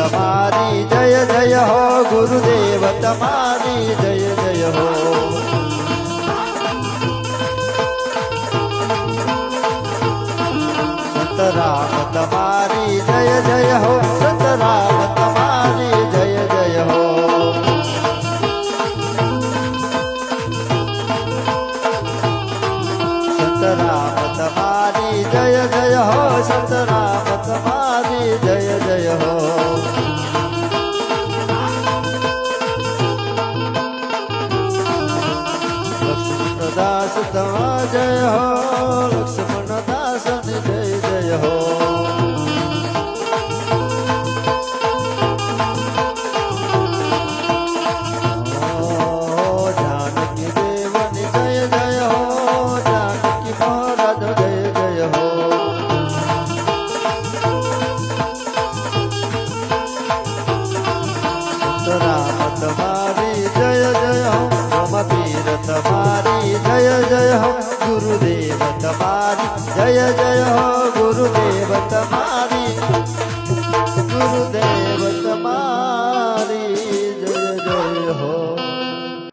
તમારી જય જય હો ગુરુદેવ તમારી જય જય હો સતરામ તમારી જય જય હો સતરામ તમારી જય જય હો સતરામ તમારી જય જય હો સતરામ તમારી જય જય હો લક્ષ્મણ દાસ તમા જય હો લક્ષ્મણ દાસ જય જય હો जानकी देवनी जय जय हो जानकी महाराज जय जय हो राम तुम्हारी जय जय हो रमवीर तुम्हारी जय जय हो गुरुदेव तुम्हारी जय जय हो गुरुदेव तुम्हारी